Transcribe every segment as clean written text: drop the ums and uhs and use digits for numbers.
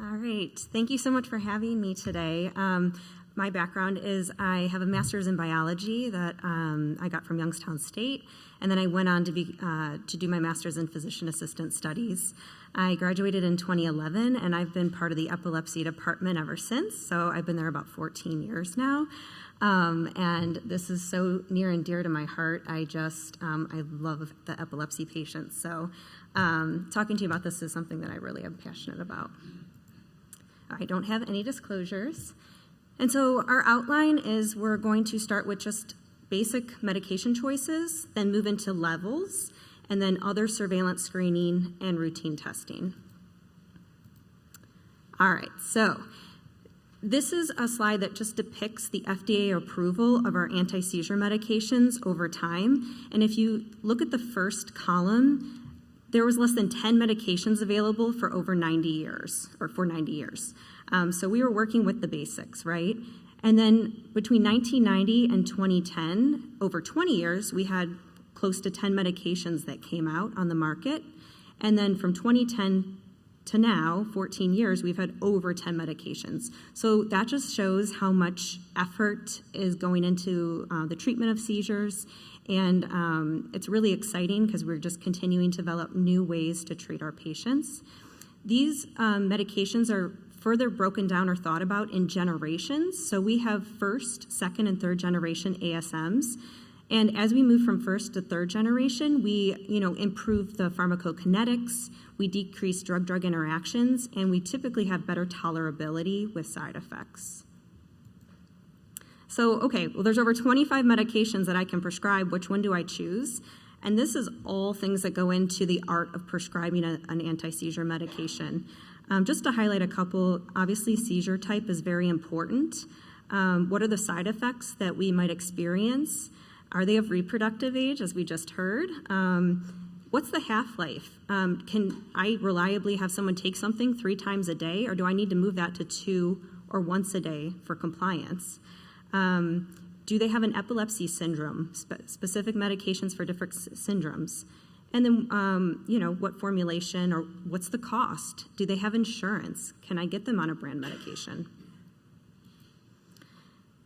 All right. Thank you so much for having me today. My background is I have a master's in biology that I got from Youngstown State, and then I went on to do my master's in physician assistant studies. I graduated in 2011, and I've been part of the epilepsy department ever since, so I've been there about 14 years now. And this is so near and dear to my heart. I love the epilepsy patients, so talking to you about this is something that I really am passionate about. I don't have any disclosures. And so our outline is we're going to start with just basic medication choices, then move into levels, and then other surveillance screening and routine testing. All right, so this is a slide that just depicts the FDA approval of our anti-seizure medications over time. And if you look at the first column, there was less than 10 medications available for over 90 years, or for 90 years. So we were working with the basics, right? And then between 1990 and 2010, over 20 years, we had close to 10 medications that came out on the market. And then from 2010 to now, 14 years, we've had over 10 medications. So that just shows how much effort is going into the treatment of seizures. And it's really exciting because we're just continuing to develop new ways to treat our patients. These medications are further broken down or thought about in generations. So we have first, second, and third generation ASMs. And as we move from first to third generation, we improve the pharmacokinetics, we decrease drug-drug interactions, and we typically have better tolerability with side effects. So, okay, well, there's over 25 medications that I can prescribe. Which one do I choose? And this is all things that go into the art of prescribing an anti-seizure medication. Just to highlight a couple, obviously seizure type is very important. What are the side effects that we might experience? Are they of reproductive age, as we just heard? What's the half-life? Can I reliably have someone take something 3 times a day, or do I need to move that to 2 or once a day for compliance? Do they have an epilepsy syndrome, specific medications for different syndromes? And then, what formulation or what's the cost? Do they have insurance? Can I get them on a brand medication?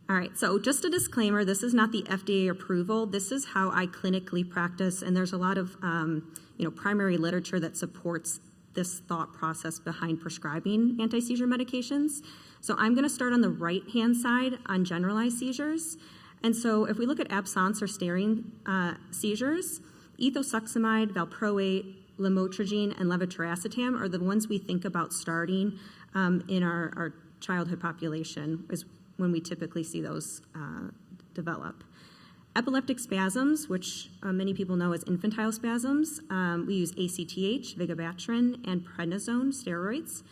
All right, so just a disclaimer, this is not the FDA approval. This is how I clinically practice, and there's a lot of, primary literature that supports this thought process behind prescribing anti-seizure medications. So I'm going to start on the right-hand side on generalized seizures. And so if we look at absence or staring seizures, ethosuximide, valproate, lamotrigine, and levetiracetam are the ones we think about starting in our childhood population is when we typically see those develop. Epileptic spasms, which many people know as infantile spasms, we use ACTH, vigabatrin, and prednisone steroids.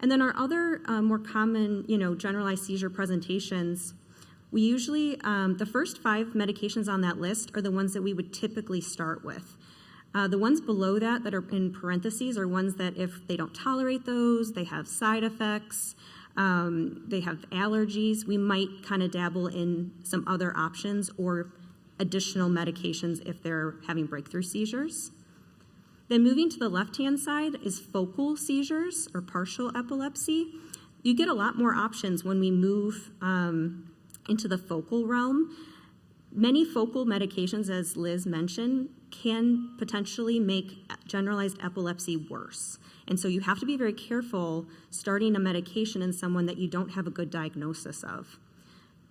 And then our other more common, generalized seizure presentations, we usually, the first 5 medications on that list are the ones that we would typically start with. The ones below that are in parentheses are ones that if they don't tolerate those, they have side effects, they have allergies, we might kind of dabble in some other options or additional medications if they're having breakthrough seizures. Then moving to the left-hand side is focal seizures or partial epilepsy. You get a lot more options when we move into the focal realm. Many focal medications, as Liz mentioned, can potentially make generalized epilepsy worse. And so you have to be very careful starting a medication in someone that you don't have a good diagnosis of.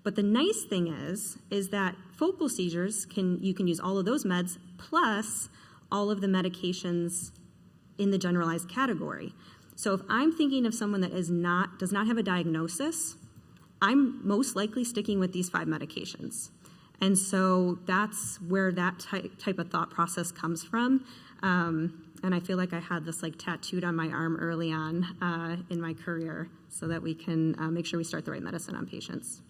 But the nice thing is that focal seizures, you can use all of those meds plus all of the medications in the generalized category. So if I'm thinking of someone that does not have a diagnosis, I'm most likely sticking with these 5 medications. And so that's where that type of thought process comes from. And I feel like I had this tattooed on my arm early on in my career so that we can make sure we start the right medicine on patients.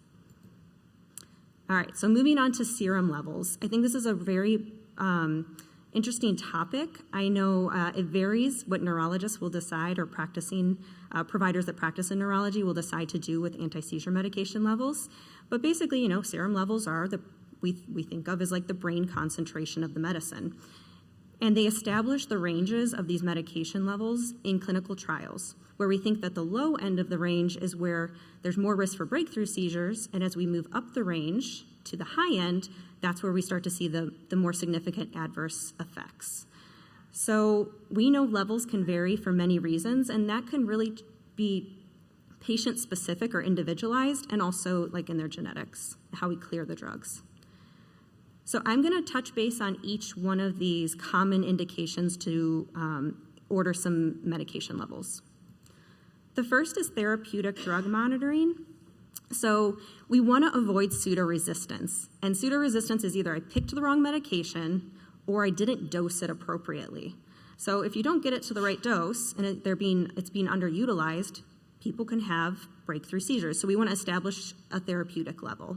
All right, so moving on to serum levels. I think this is a very interesting topic. I know it varies what neurologists will decide or practicing providers that practice in neurology will decide to do with anti-seizure medication levels. But basically, serum levels are we think of as the brain concentration of the medicine. And they established the ranges of these medication levels in clinical trials, where we think that the low end of the range is where there's more risk for breakthrough seizures, and as we move up the range to the high end, that's where we start to see the more significant adverse effects. So we know levels can vary for many reasons, and that can really be patient-specific or individualized, and also like in their genetics, how we clear the drugs. So I'm going to touch base on each one of these common indications to order some medication levels. The first is therapeutic drug monitoring. So we want to avoid pseudo-resistance. And pseudo-resistance is either I picked the wrong medication or I didn't dose it appropriately. So if you don't get it to the right dose and it's being underutilized, people can have breakthrough seizures. So we want to establish a therapeutic level.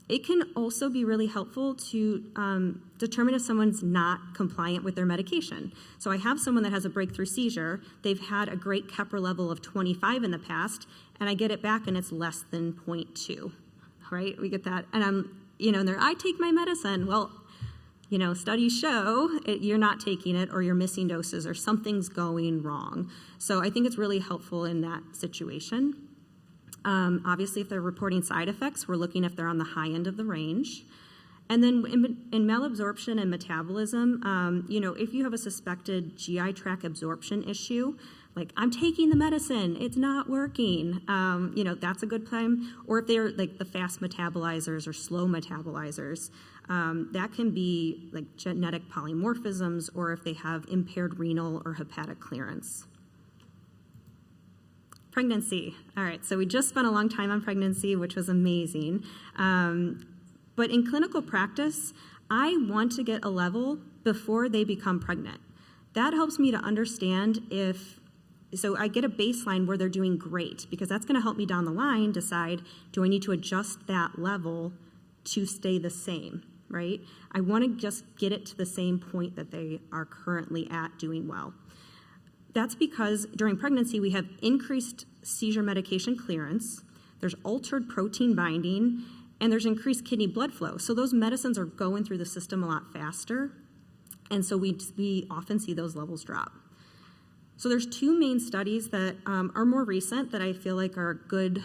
It can also be really helpful to determine if someone's not compliant with their medication. So I have someone that has a breakthrough seizure. They've had a great Keppra level of 25 in the past, and I get it back and it's less than 0.2, right? We get that. And I take my medicine. Well, studies show you're not taking it or you're missing doses or something's going wrong. So I think it's really helpful in that situation. Obviously, if they're reporting side effects, we're looking if they're on the high end of the range. And then in malabsorption and metabolism, if you have a suspected GI tract absorption issue, like I'm taking the medicine, it's not working, that's a good time. Or if they're like the fast metabolizers or slow metabolizers, that can be like genetic polymorphisms or if they have impaired renal or hepatic clearance. Pregnancy. All right, so we just spent a long time on pregnancy, which was amazing. But in clinical practice, I want to get a level before they become pregnant. That helps me to understand so I get a baseline where they're doing great, because that's going to help me down the line decide, do I need to adjust that level to stay the same, right? I want to just get it to the same point that they are currently at doing well. That's because during pregnancy, we have increased seizure medication clearance, there's altered protein binding, and there's increased kidney blood flow. So those medicines are going through the system a lot faster, and so we often see those levels drop. So there's two main studies that are more recent that I feel like are good,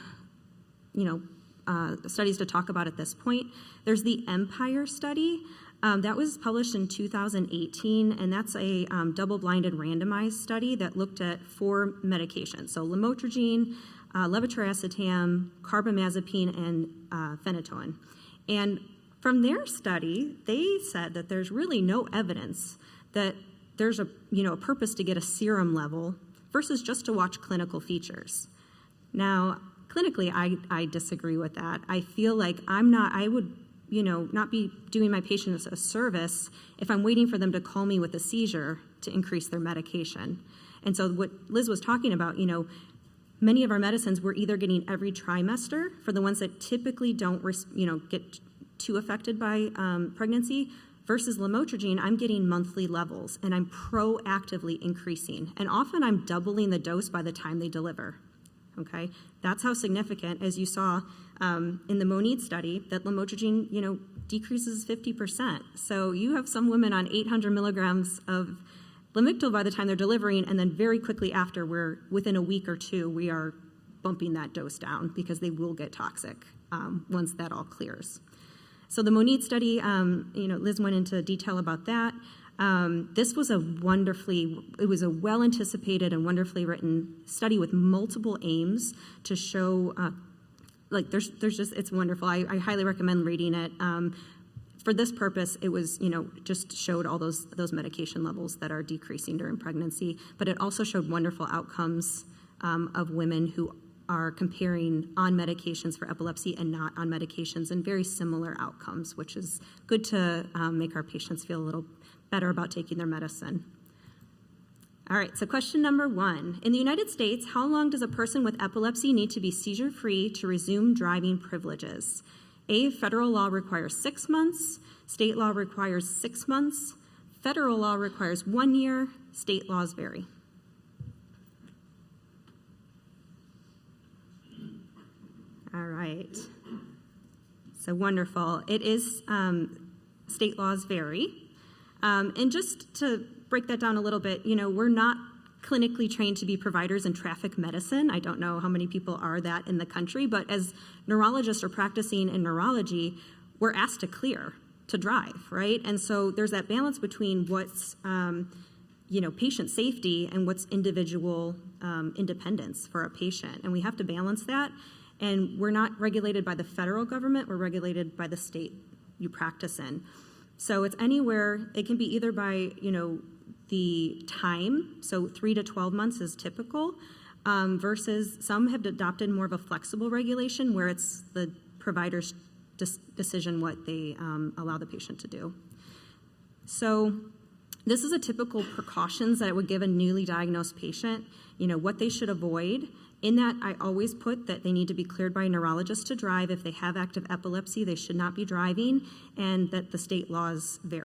studies to talk about at this point. There's the Empire study. That was published in 2018, and that's a double-blinded randomized study that looked at 4 medications. So lamotrigine, levetiracetam, carbamazepine, and phenytoin. And from their study, they said that there's really no evidence that there's a purpose to get a serum level versus just to watch clinical features. Now, clinically, I disagree with that. I feel like I would not be doing my patients a service if I'm waiting for them to call me with a seizure to increase their medication. And so what Liz was talking about, many of our medicines we're either getting every trimester for the ones that typically don't, get too affected by pregnancy, versus lamotrigine, I'm getting monthly levels, and I'm proactively increasing. And often I'm doubling the dose by the time they deliver. Okay, that's how significant, as you saw in the Monid study, that lamotrigine, decreases 50%. So you have some women on 800 milligrams of Lamictal by the time they're delivering, and then very quickly after, within a week or two, we are bumping that dose down because they will get toxic once that all clears. So the Monid study, Liz went into detail about that. This was it was a well-anticipated and wonderfully written study with multiple aims to show, it's wonderful. I highly recommend reading it. For this purpose, it was, just showed all those medication levels that are decreasing during pregnancy, but it also showed wonderful outcomes of women who are comparing on medications for epilepsy and not on medications, and very similar outcomes, which is good to make our patients feel a little better about taking their medicine. All right, so question number 1. In the United States, how long does a person with epilepsy need to be seizure-free to resume driving privileges? A, federal law requires 6 months, state law requires 6 months, federal law requires 1 year, state laws vary. All right, so wonderful. It is, state laws vary. And just to break that down a little bit, we're not clinically trained to be providers in traffic medicine. I don't know how many people are that in the country, but as neurologists or practicing in neurology, we're asked to clear to drive, right? And so there's that balance between what's patient safety and what's individual independence for a patient. And we have to balance that. And we're not regulated by the federal government, we're regulated by the state you practice in. So it's anywhere, it can be either by, the time, so 3 to 12 months is typical, versus some have adopted more of a flexible regulation where it's the provider's decision what they allow the patient to do. So this is a typical precautions that I would give a newly diagnosed patient, what they should avoid. In that, I always put that they need to be cleared by a neurologist to drive. If they have active epilepsy, they should not be driving, and that the state laws vary.